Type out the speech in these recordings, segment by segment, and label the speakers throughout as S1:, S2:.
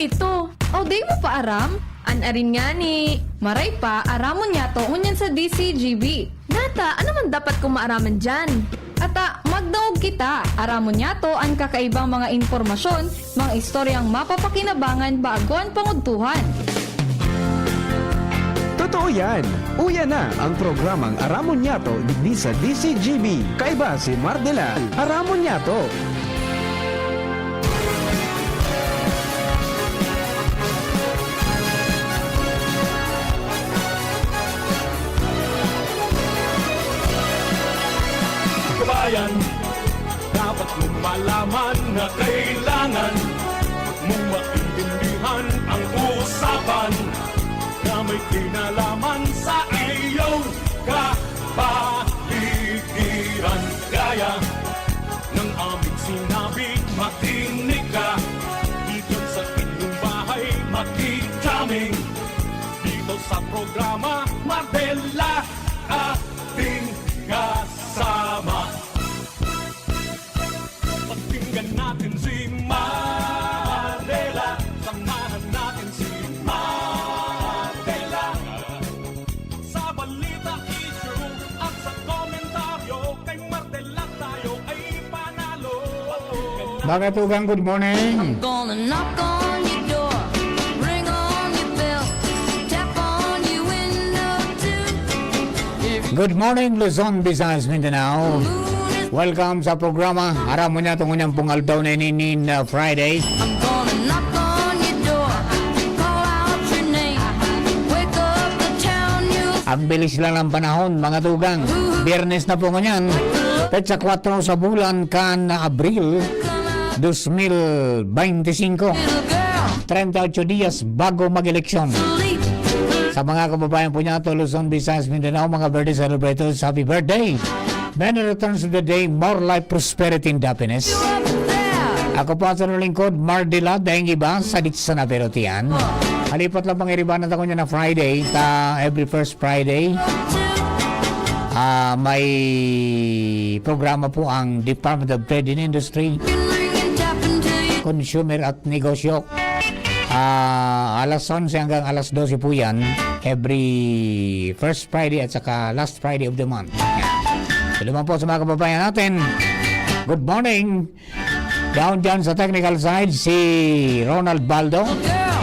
S1: Ito, day mo pa aram? Anarin nga ni, maray pa, aramon niya to unyan sa DCGB. Nata, ano man dapat kong maaraman dyan? Ata, magdaog kita, aramon niya to ang kakaibang mga informasyon, mga istoryang mapapakinabangan bago ang pangudtuhan.
S2: Totoo yan! Uya na ang programang Aramon Nyato ni sa DCGB. Kaiba si Mardela, Aramon Nyato.
S3: Kabayan, dapat mong malaman na kailangan mong maintindihan ang usapan na may kinalaman sa iyong kapaligiran. Gaya ng aming sinabi, makinig ka dito sa inyong bahay, makikaming dito sa programa Mardela ating kasama. Pakinggan natin si Mardela, samahan natin si Mardela sa balita, issue at sa komentaryo. Kay Mardela tayo ay panalo.
S4: Mga tugang, good morning.
S5: Gonna knock on your door, ring on your bell, tap on your window too.
S4: Good morning, Luzon, Visayas, Mindanao. Welcome sa programa. Aramon niya itong unyang pungaldaw na inin Friday.
S5: I'm gonna knock on your door, call out your name, wake up the town you.
S4: Ang bilis lang ng panahon, mga tugang. Biyernes na po ngayon. Petsa 4 sa bulan kan Abril 2025.
S5: Little girl,
S4: 38 dias bago mag-eleksyon.
S5: sleep.
S4: Sa mga kababayan po niya ito, Luzon, Visayas, Mindanao, mga birthday celebrators, happy birthday! Many returns of the day, more life, prosperity, and happiness.
S5: Up there,
S4: Ako po sa lingkod, Mardela, dahil iba, sadit sa naberotian. Halipat lang pang iribanan ako niya na Friday, every first Friday. May programa po ang Department of Trade and Industry,
S5: can ring and tap until you.
S4: Consumer at Negosyo. Alas 11 hanggang alas 12 po yan, every first Friday at saka last Friday of the month. So, naman po sa mga kababayan natin, good morning. Down dyan sa technical side, si Ronald Baldo.
S5: Girl,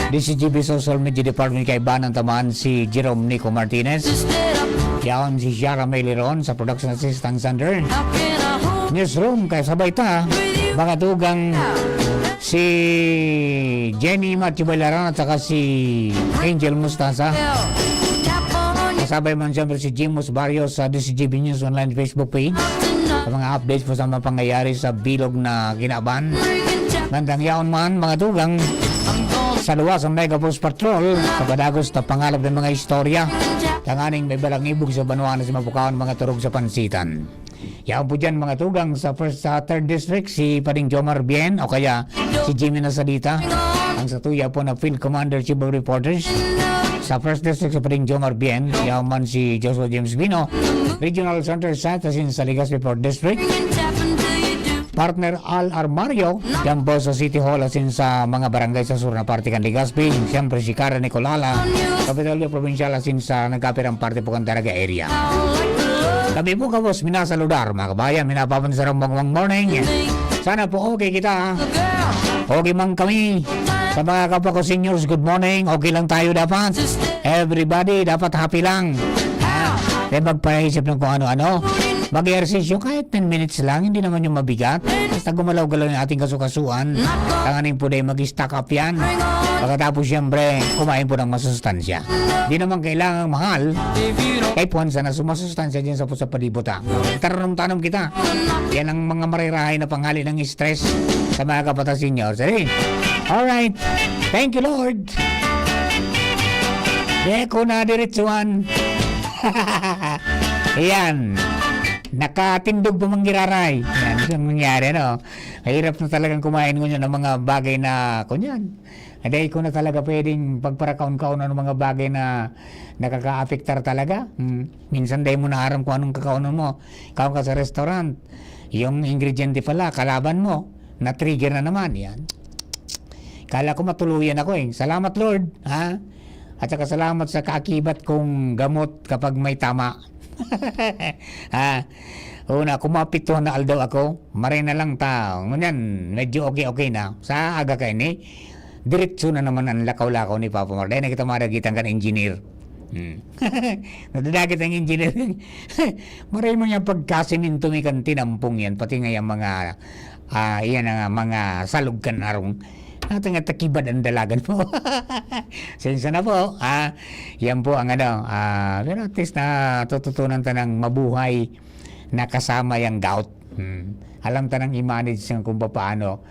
S4: DCGB Social Media Department kay Banang Tamaan, si Jerome Nico Martinez.
S5: just get up,
S4: Yaon si Shara Meliron sa Production Assistant Center.
S5: how can I hold
S4: Newsroom kay sabay ta, mga tugang si Jenny Matibalaran at saka si Angel Mustasa.
S5: you? Tap on your
S4: Kasabay man siyempre si Jimus Barrios sa DCGB News Online Facebook page. Sa mga updates po sa mga pangyayari sa bilog na ginaban.
S5: ring and tap.
S4: Gandang yaon man, mga tugang,
S5: I'm gonna
S4: sa luwas ng Mega Post Patrol, sa Badagos na pangalap ng mga istorya.
S5: tap.
S4: Tanganing may balang ibog sa Banuan na si Mapukaon, mga turog sa pansitan. Yaon po dyan, mga tugang, sa third district, si Pading Jomar Bien, o kaya si Jimmy Nasalita. Ang sa tuya po na Field Commander Chief of Reporters. Sa first district, sa Pading Jomar Bien, yaon man si Joshua James Bino. Regional Center Santa sa Legazpi 4th District.
S5: Ring and tap until you do.
S4: Partner Al Armario, yan po sa City Hall asin sa mga barangay sa sur na parte kan Legazpi. Siyempre si Cara Nicolala, Kapitolyo Provincial asin sa nagkapirang parte po kan Daraga area. Kami po kabos minasaludar, mga kabayan, minapapansarang mga morning. Sana po okay kita. Okay man kami. Sa mga kapwa ko seniors, good morning. Okay lang tayo dapat. Everybody, dapat happy lang. Then magpaisip ng kung ano-ano. Mag-ehersisyo kahit 10 minutes lang, hindi naman yung mabigat. Basta gumalaw-galaw yung ating kasukasuan. Tanganin po dahil mag-stack up yan. Pagkatapos siyempre, kumain po ng masustansya. Hindi naman kailangang mahal. Kahit puwansa na sumasustansya dyan sa palibot. Taranong-tanong kita. Yan ang mga marirahay na panghali ng stress sa mga kapata seniors. Alright. Thank you, Lord. Deko na diretsuan. Ayan. Nakatindog pa manggiraray. Yan, ito ang nangyari, no? Mahirap na talagang kumain ko ng mga bagay na, kunyan. Hindi ko na talaga pwedeng pagparakaon-kaon ng mga bagay na nakaka-affectar talaga. Minsan dahil mo naharam kung anong kakaunan mo. Kaon ka sa restaurant, yung ingrediente pala, kalaban mo, na-trigger na naman. Yan. Kala ko matuluyan ako eh. Salamat Lord, ha? At saka salamat sa kaakibat kong gamot kapag may tama. Ha? Una, kumapit to na aldaw ako. Maray na lang ta. Ngunyan, medyo okay na. Sa aga kayo ni, diretso na naman ang lakaw-lakaw ni Papa Mar. Dahil nakita maragitan ka ng engineer. Nadadagit ang engineer. Maray mo niya pagkasiminto may kan tinampong yan. Pati nga yung mga, yan ang mga salog kan arong. Natin nga takibad ang dalagan mo. Sensa na po. Yan po ang ano. Pero at least na tututunan ta ng mabuhay na kasama yung gout. Alam ta nang i-manage kung paano.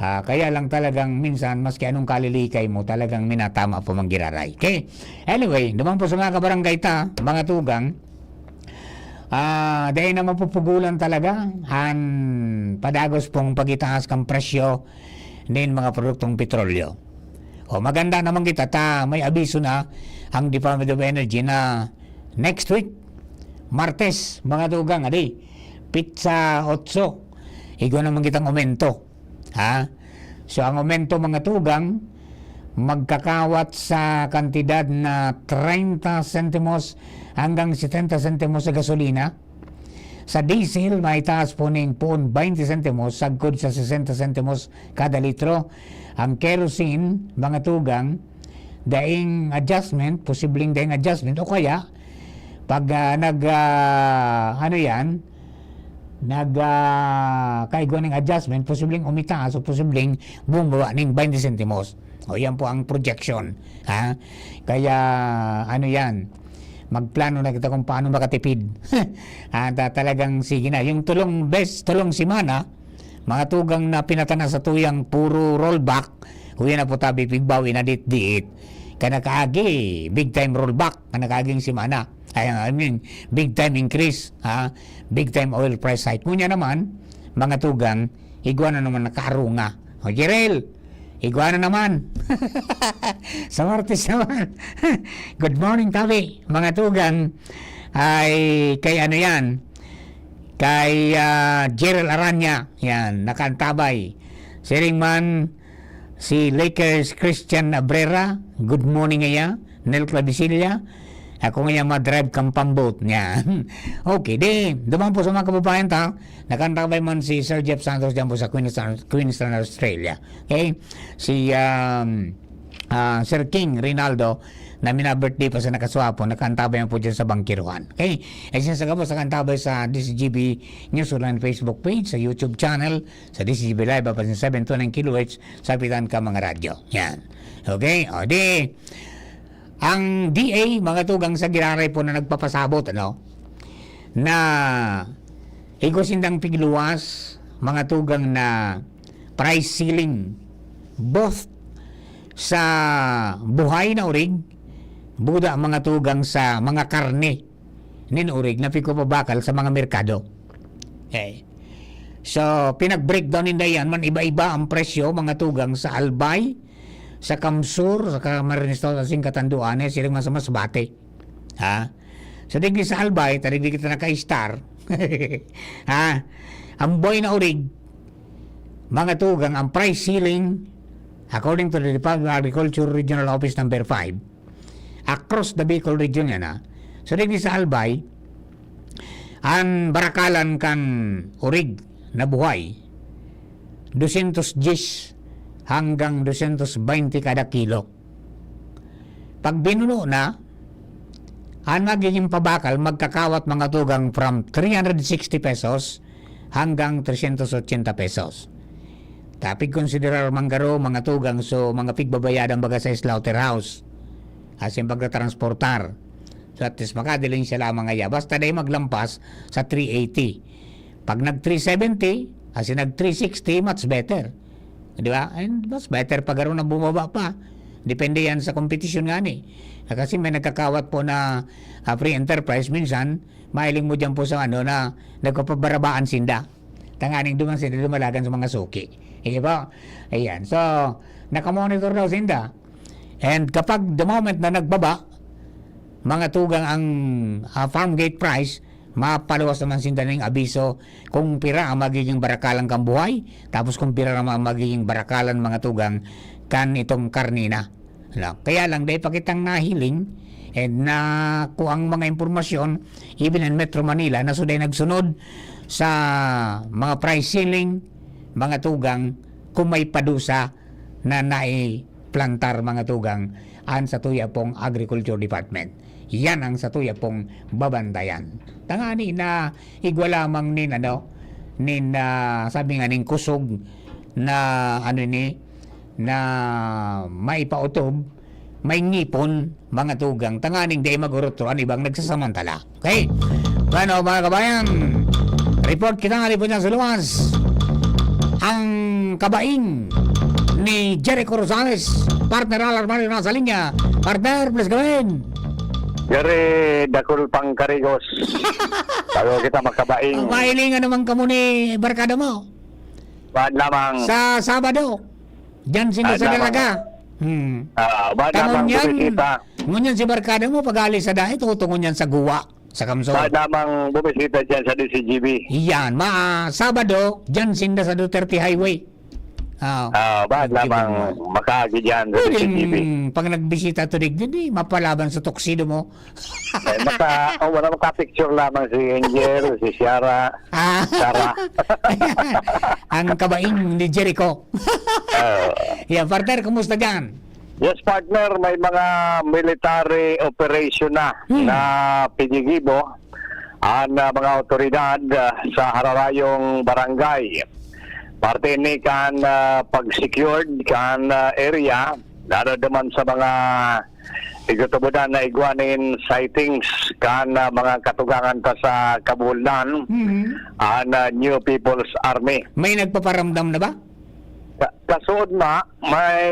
S4: Kaya lang talagang minsan, maski anong kalilikay mo, talagang minatama po manggiraray. Okay? Anyway, naman po sa mga kabarangay ta, mga tugang, dahil na mapupugulan talaga, padagos pong pagitaas kang presyo ng mga produktong petrolyo. O maganda naman kita, may abiso na ang Department of Energy na next week, Martes, mga tugang, pizza 8, igo naman kitang aumento. So ang aumento mga tugang magkakawat sa kantidad na 30 sentimos hanggang 70 sentimos sa gasolina. Sa diesel may taas po ng 20 sentimos sagkod sa 60 sentimos kada litro. Ang kerosene mga tugang daing adjustment, posibleng daing adjustment o kaya pag kaigo ng adjustment, posibleng umitaas o posibleng bumaba ng 20 sentimos. O yan po ang projection. Kaya magplano na kita kung paano makatipid. Talagang sige na. Yung tulong simana, mga tugang na pinatana sa tuyang puro rollback, huyan na po tabi pigbawi na dit-dit. Kanakaagi, big time rollback, kanakaaging simana. Big time increase, big time oil price hike. Ngunya naman, mga tugang, iguana naman nakarunga. O Jirel, iguana naman. Sa Martes naman. Good morning, Tabi. Mga tugang, ay kay kay Jerel Aranya, yan, nakantabay. Siringman, si Lakers Christian Abrera, good morning ngaya, Nel Clavicilla, ako ngayon ma-drive kang pambot niya. Okay, dumaan po sa mga kababayan ta, nakantabay man si Sir Jeff Santos dyan po sa Queensland, Australia. Okay? Si Sir King Rinaldo, na mina-birthday pa sa nakaswapo, nakantabay po dyan sa Bangkiruan. Okay? Ay sinasaga po sa kantabay sa DCGB News Online Facebook page, sa YouTube channel, sa DCGB Live, pa 729 kHz, sa pitan ka mga radyo. Yan. Okay? O ang DA, mga tugang sa giraray po na nagpapasabot, na igosindang pigluwas, mga tugang na price ceiling, both sa buhay na urig, buda mga tugang sa mga karne, nin urig na pikupabakal sa mga merkado. Okay. So, pinag-breakdown nila yan, man iba-iba ang presyo, mga tugang sa Albay, sa Kamsur, sa Camarines Norte, sa Katanduanes, silang mas bate. So, digli sa Albay, tadigli kita naka-star. Ang boy na urig, mga tugang, ang price ceiling, according to the Department of Agriculture Regional Office number 5, across the Bicol region yan, So, digli sa Albay, ang barakalan kan urig na buhay, 210 hanggang 220 kada kilo. Pag binuno na, ang magiging pabakal magkakawat mga tugang from 360 pesos hanggang 380 pesos. Tapig konsiderar manggaro mga tugang so mga pigbabayadan baga sa slaughterhouse as yung pagtatransportar. So at least makadiling sila mga basta day maglampas sa 380. Pag nag 370 as in nag 360, much better. Di ba? And mas better pag na bumaba pa. Depende yan sa competition nga ni. Kasi may nagkakawat po na free enterprise minsan, mailing mo dyan po sa na nagpapabarabaan sinda. Tanganing duman sinda dumalagan sa mga suki. Di ba? Ayan. So, nakamonitor daw sinda. And kapag the moment na nagbaba, mga tugang ang farm gate price, mapaluwas naman sinda ng abiso kung pira ang magiging barakalan kang buhay, tapos kung pira ang magiging barakalan mga tugang kan itong karnina. Kaya lang dahil pa kitang nahiling na kuang mga impormasyon even in Metro Manila na suday nagsunod sa mga price ceiling, mga tugang kung may padusa na naiplantar mga tugang an sa tuya pong Agriculture Department. Yan ang sa tuya pong babantayan. Tangani na igwa lamang nin sabi nga ning kusog na na maipautob, may ngipon, mga tugang, tanganing day magurutro, ibang nagsasamantala. Okay? Bueno, mga kabayan, report kita nga report niya sa luwas. Ang kabaing ni Jericho Rosales, partner Alarmario na sa linya. Partner, please gawin.
S6: Gari dakul pang karigos. Bago kita makabaing.
S4: Ang mahilingan naman ka mo ni barkada mo.
S6: Bad lamang.
S4: Sa Sabado. Diyan sila sa dalaga.
S6: Bad lamang bumisita.
S4: Ngunyan si barkada mo pag-alis sa dahil, tutungon yan sa guwa, sa Kamso.
S6: Bad lamang bumisita dyan sa DCGB.
S4: Iyan, Sabado, diyan sinda sa Duterte Highway.
S6: Bad lamang makagi dyan sa DCGB.
S4: Pag nagbisita to digdi, mapalaban sa tuxedo mo.
S6: Wala makapicture lamang si Angel, si Ciara, Sarah.
S4: Ang kabaing ni Jericho. Yeah, partner, kumusta dyan?
S6: Yes, partner, may mga military operation na pinigibo ang mga otoridad sa hararayong barangay. Parte ni kan pag-secured kan area, lalo naman sa mga igutubudan na igwanin sightings kan mga katugangan ta sa Kabuldan ang New People's Army.
S4: May nagpaparamdam na ba?
S6: Kasuod may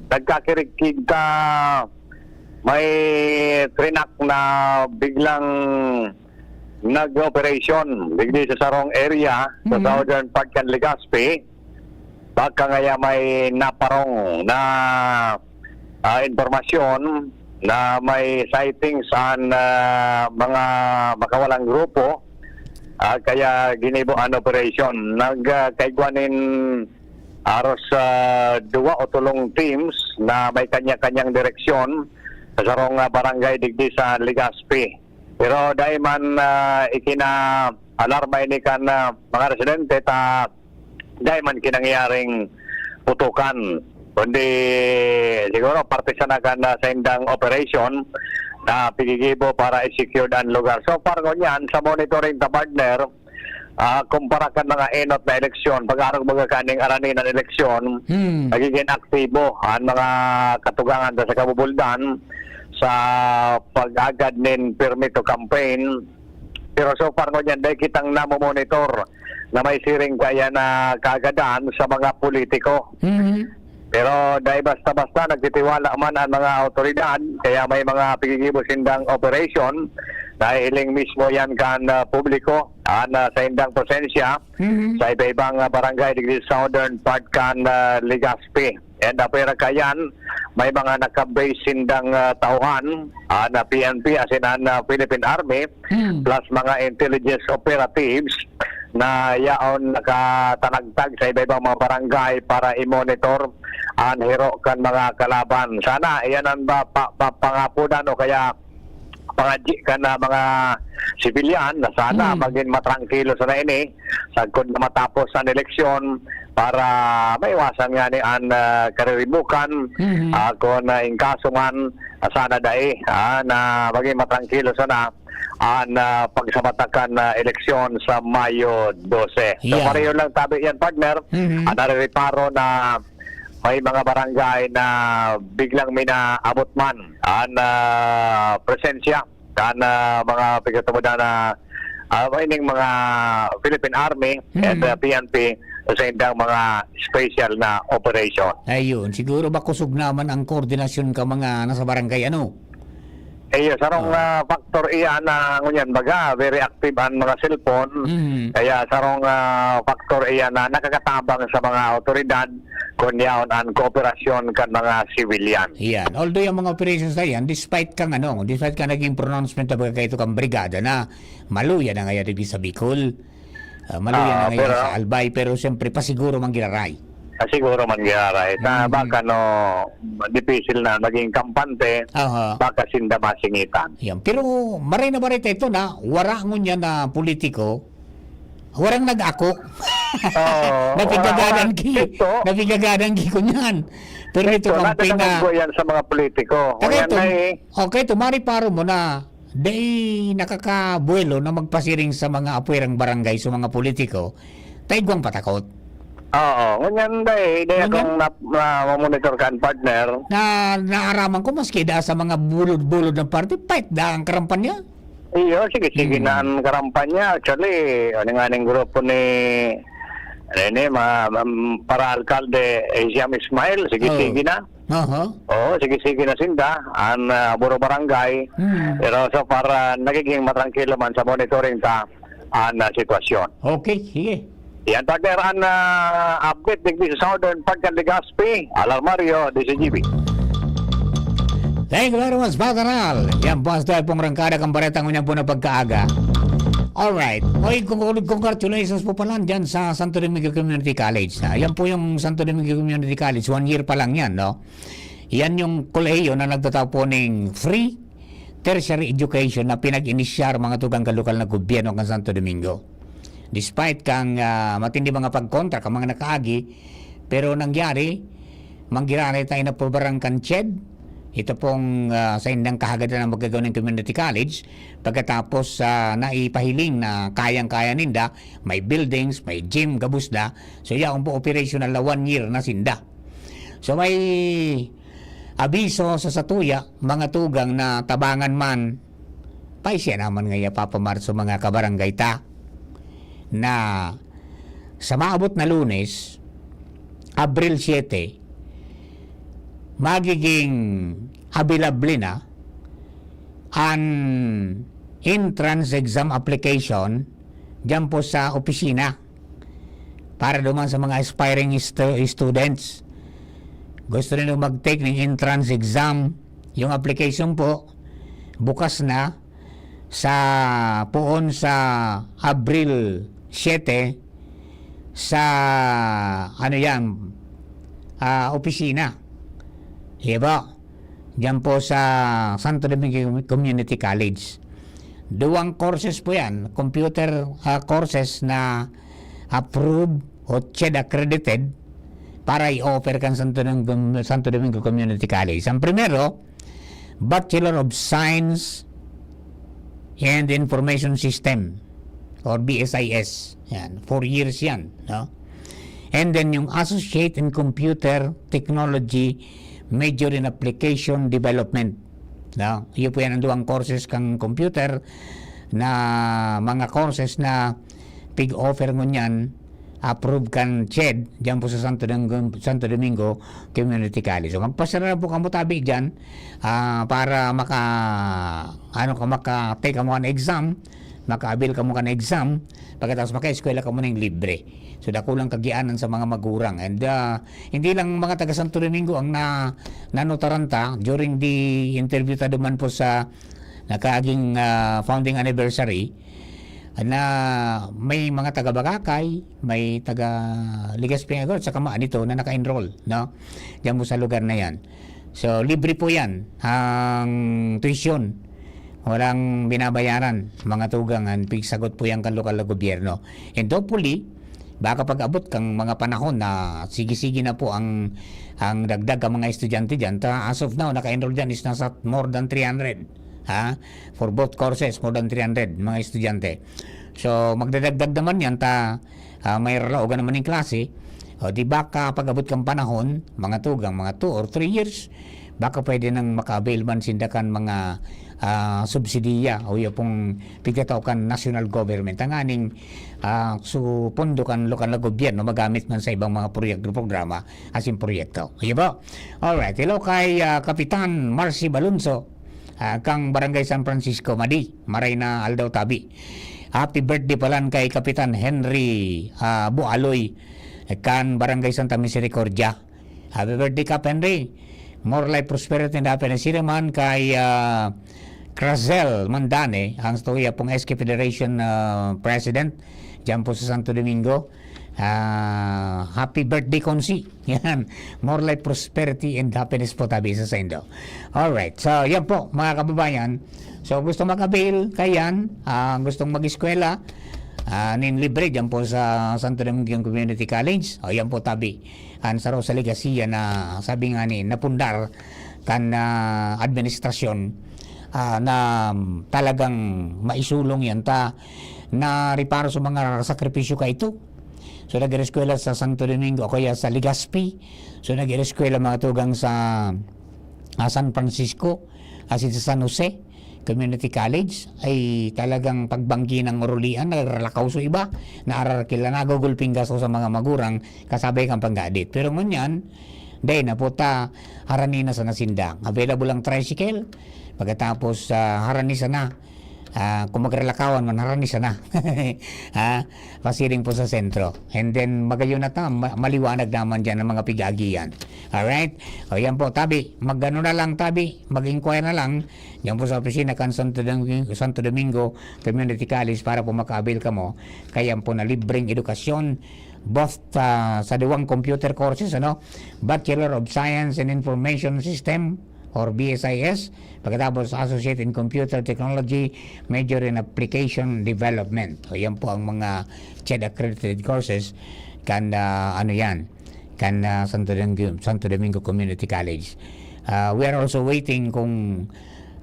S6: nagkakirikig ta, may trinak na biglang nag-operation digdi sa sarong area sa southern part kan Legazpi. Baka ngaya may naparong na informasyon na may sightings an mga makawalang grupo. Kaya ginibo an operation. Nagkaigwanin aros duwa o tulong teams na may kanya-kanyang direksyon sa sarong barangay digdi sa Legazpi. Pero dahil man ikina-alarma ini kan mga residente dahil man kinangyaring putukan. Kundi siguro parte sa sa indang operation na pigigibo para i-secure ang lugar. So far ngunyan sa monitoring ta partner, kumpara kan mga enot na eleksyon, pag-arang mga kaning aranin ng eleksyon, nagiging aktibo ang mga katugangan sa Kabubuldan sa pag-agad nin permit to campaign. Pero so far ngunyan, dahil kitang namomonitor na may siring kaya na kaagadan sa mga politiko. Pero dahil basta-basta nagtitiwala man ang mga otoridad, kaya may mga pigigibo sindang operation na hiling mismo yan kan publiko sa indang presensya sa iba-ibang barangay digdi southern part kan Legazpi. And pera kayan, may mga nakabase sindang tauhan na PNP as in Philippine Army plus mga intelligence operatives na yaon nakatanagtag sa iba-ibang mga barangay para i-monitor ang hero kan mga kalaban. Sana iyan ang pangapunan o kaya pangadji ka na mga sibilyan na sana maging matrangkilo sa na ini sagkod na matapos ang eleksyon para maiwasan nga ni ang kariribukan kung inkaso man sana dai na maging matrangkilo sana ang pagsamatakan na eleksyon sa Mayo 12. So pareho lang tabi yan partner at naririparo na may mga barangay na biglang may naabot man ang presensya kan mga pigatubudan na ining mga Philippine Army and PNP sa indang mga special na operation.
S4: Ayun, siguro ba kusog naman ang koordinasyon ka mga nasa barangay
S6: sarong factor iyan na ngunyan baga very active ang mga cellphone. Kaya sarong factor iyan na nakakatabang sa mga otoridad kunyaon ang kooperasyon kan mga civilian.
S4: Yan. Although yung mga operations na yan, despite ka naging pronouncement na baga ito kang brigada na maluya na ngayon sa Bicol, maluya na ngayon sa Albay, pero siyempre pasiguro mang giraray.
S6: siguro man giaray. Na baka no, difícil na maging kampante,
S4: Aha.
S6: baka sinda masingitan.
S4: Yan. Pero maray na maray ito na wara mo niya na politiko, warang nag-ako.
S6: Oo.
S4: Napigagadan ki.
S6: Ito,
S4: Napigagadan ki ko niyan. Pero ito campaign na...
S6: ko yan sa mga politiko.
S4: Kaya
S6: Ngayon
S4: ito,
S6: ay,
S4: okay, tumari paro mo na day nakakabuelo na magpasiring sa mga apwerang barangay sa mga politiko, taigwang patakot.
S6: oo, ngunyan day
S4: Ngunyan?
S6: akong na-monitor kan partner.
S4: Na naaraman ko maski da sa mga bulod-bulod ng party, fight da ang karampan niya.
S6: Iyo, sige na ang kampanya. Actually, ano nga ng grupo ni para alkalde Siam Ismail, sige na.
S4: Aha.
S6: Oo, sige na sinda ang buro barangay. Pero so para nagiging matrangkilo man sa monitoring ta ang sitwasyon.
S4: Okay, sige.
S6: Yan partner ang update digdi sa Southern Part kan Legazpi, Alarmario, DCGB.
S4: Thank you very much, Batanal. Yan po ang pong rangkada kang baretang niya po na pagkaaga. Alright. Oy, congratulations po pala dyan sa Santo Domingo Community College. Yan po yung Santo Domingo Community College. 1 year pa lang yan, no? Yan yung kolehiyo na nagtataw po ng free tertiary education na pinag-inisyar mga tugang kalukal na gobyerno ng Santo Domingo. Despite kang matindi mga pagkontra, kang mga nakaagi, pero nangyari, manggirari tayo na pobarang kanched. Ito pong sa indang kahagadan ng magagawa ng community college pagkatapos naipahiling na kayang-kaya ninda, may buildings, may gym, gabusda. So yaon po operational na 1 year na sinda. So may abiso sa satuya, mga tugang na tabangan man, paisya naman ngaya papamarso mga kabarangay ta, na sa maabot na Lunes, Abril 7, magiging available na ang entrance exam application dyan po sa opisina para duman sa mga aspiring students. Gusto nila mag-take ng entrance exam, yung application po bukas na sa poon sa Abril 7 sa opisina. Diba? Diyan po sa Santo Domingo Community College. 2 courses po yan. Computer courses na approved o CHED accredited para i-offer kan Santo Domingo Community College. Ang primero, Bachelor of Science and Information System or BSIS. Yan. 4 years yan. No? And then yung Associate in Computer Technology Major in Application Development. No? Iyo po yan ang 2 courses kang computer na mga courses na pig-offer mo niyan approved kan CHED dyan po sa Santo Domingo Community College. So magpasara na po kamo tabi dyan para maka-take mo an exam, maka-abil ka mo kan exam, pagkatapos maka-eskwela ka mo ng libre. So dakulang kagianan sa mga magurang. And hindi lang mga taga Santo Domingo ang nanotaranta during the interview ta duman po sa nakaaging founding anniversary na may mga taga Bagakay, may taga Legazpi at saka nito na naka-enroll, no? Diyan mo sa lugar na yan. So libre po yan ang tuition. Walang binabayaran mga tugangan, pigsagot po yan kan lokal na gobyerno. And hopefully, baka pag-abot kang mga panahon na sige-sige na po ang dagdag ang mga estudyante dyan. As of now, naka-enroll dyan is nasa more than 300. For both courses, more than 300 mga estudyante. So, magdadagdag naman yan may ralaogan naman yung klase. O di baka pag-abot kang panahon, mga tugang, mga 2 or 3 years, baka pwede nang maka-avail man sindakan mga subsidiya o yung pong pigtatawkan national government ang aning pondo kan lokal na gobyerno magamit man sa ibang mga programa as in proyekto. Diba? Alright, hello kay Kapitan Marcy Balunso kang Barangay San Francisco Madi, Maray na Aldaw Tabi. Happy birthday palan kay Kapitan Henry Bualoy kan Barangay Santa Misericordia. Happy birthday Kap Henry. More life, prosperity, and happiness. Sinaman kay Crazel Mandane, ang stoya pong SK Federation President dyan po sa Santo Domingo. Happy birthday, Konsi. Yan. More like prosperity and happiness po tabi sa Sendo. Alright. So, yan po, mga kababayan. So, gusto mag-avail kayan, gustong mag-eskwela, nin libre dyan po sa Santo Domingo Community College. O, yan po tabi. Sa Rosalie Garcia na sabi nga ni, napundar kan administrasyon na talagang maisulong yan ta na riparo sa mga sakripisyo ka ito. So nag-eskwela sa Santo Domingo o kaya sa Legazpi. So nag-eskwela mga tugang sa San Francisco, asin sa San Jose Community College ay talagang pagbanggi ng urulian, nagralakaw so iba, naararakila, nagugulping gaso sa mga magurang, kasabay kang panggadit. Pero ngunyan, dahil na po ta harani na sa nasindang. Available ang tricycle, pagkatapos harani sa na. Kung magrelakawan man harani sana pasiring po sa sentro, and then magayon na ta maliwanag naman dyan ang mga pigagian. Alright, o yan po tabi, magano na lang tabi, mag-inquire na lang yan po sa opisina kan Santo Domingo Community College para po makabil ka mo kaya po na libreng edukasyon both sa diwang computer courses, Bachelor of Science and Information System or BSIS, pagkatapos Associate in Computer Technology, Major in Application Development. O yan po ang mga CHED accredited courses kan Santo Domingo Community College. We are also waiting kung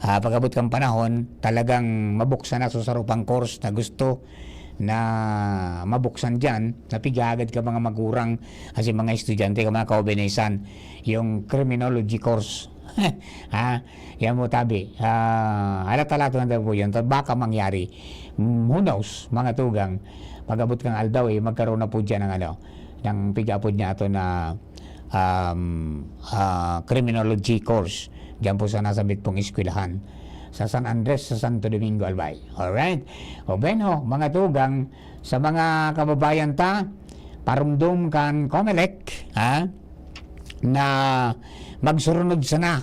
S4: pag-abot kang panahon, talagang mabuksan na sa sarupang course na gusto na mabuksan dyan, napigagad ka mga magurang kasi mga estudyante ka mga kaubenesan, yung criminology course. Yan mo tabi, halata-lato na po yan, baka mangyari, who knows, mga tugang, pag-abot kang aldaw magkaroon na po dyan ng pigapod niya ito na criminology course dyan po sa nasa mitpong eskwelahan sa San Andres, sa Santo Domingo, Albay. Alright? O bueno, mga tugang, sa mga kababayan ta, parumdum kan Comelec, na magsurunod sana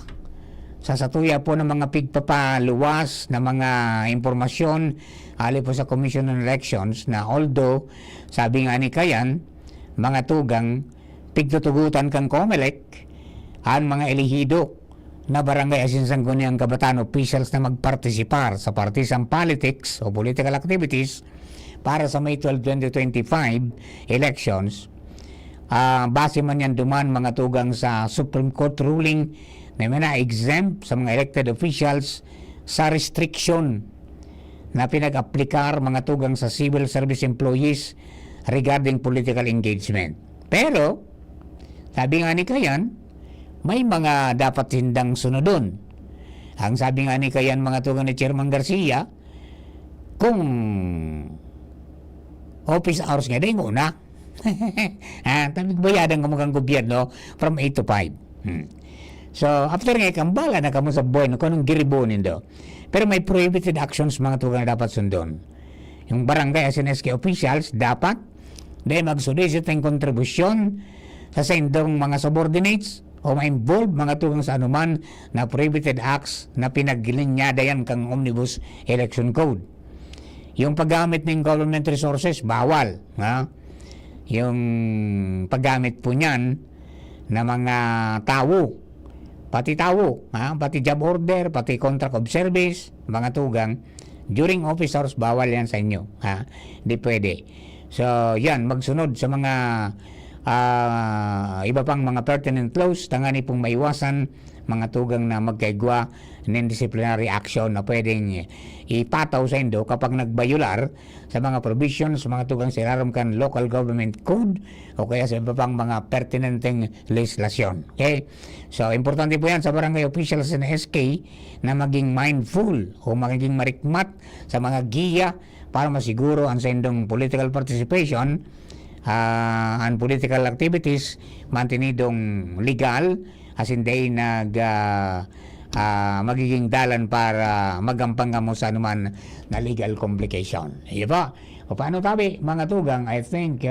S4: sa satuya po ng mga pigpapaluwas na mga impormasyon ali po sa Commission on Elections na although sabi nga ni Kayan, mga tugang, pigtutugutan kang Comelec ang mga elehido na barangay asinsangguniang kabataan officials na magpartisipar sa partisan politics o political activities para sa May 12, 2025 elections. Base man yan duman mga tugang sa Supreme Court ruling na may na-exempt sa mga elected officials sa restriction na pinag-aplikar mga tugang sa civil service employees regarding political engagement. Pero, sabi nga ni Kayan, may mga dapat hindang sunodon. Ang sabi nga ni Kayan mga tugang ni Chairman Garcia, kung office hours nga din una, tamig bayadan ka mukhang gobyerno from 8 to 5. So, after nga ikambala na kamo sa buhay, kung anong giribonin do. Pero may prohibited actions mga tugang na dapat sundon. Yung barangay SNSK officials dapat dahil mag-solicit ng kontribusyon sa sendong mga subordinates o ma-involve mga tugang sa anuman na prohibited acts na pinaglinyada yan kang Omnibus Election Code. Yung paggamit ng government resources, bawal. Yung paggamit po niyan na mga tao, pati job order, pati contract of service, mga tugang, during office hours, bawal yan sa inyo. Hindi pwede. So, yan, magsunod sa mga iba pang mga pertinent laws, tangani pong maiwasan mga tugang na magkaigwa ng disciplinary action na pwedeng ipataw sa indo kapag nagbayular sa mga provisions, mga tugang sinaram kan local government code o kaya sa iba pang mga pertinenteng legislasyon. Okay? So, importante po yan sa barangay officials ng SK na maging mindful o maging marikmat sa mga giya para masiguro ang sendong political participation and political activities mantinidong legal as in day magiging dalan para magampang mo sa anuman na legal complication. Diba? O paano tabi, mga tugang, I think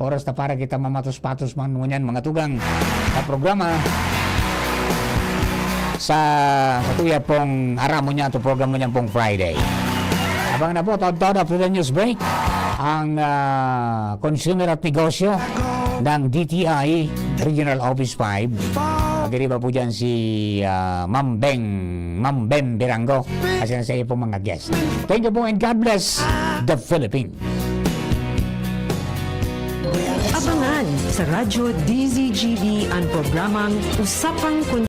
S4: oras na para kita mamatos-patos man ngunyan, mga tugang, sa programa sa tuya pong Aramon niya, ito program mo niyan pong Friday. Abang na po, tawad after the news break. ang consumer at negosyo ng DTI Regional Office 5. Diriba po dyan si Ma'am Bem Birango kasi sa iyo po mga guest. Thank you po and God bless the Philippines.
S7: Abangan sa Radyo DZGB ang programang Usapang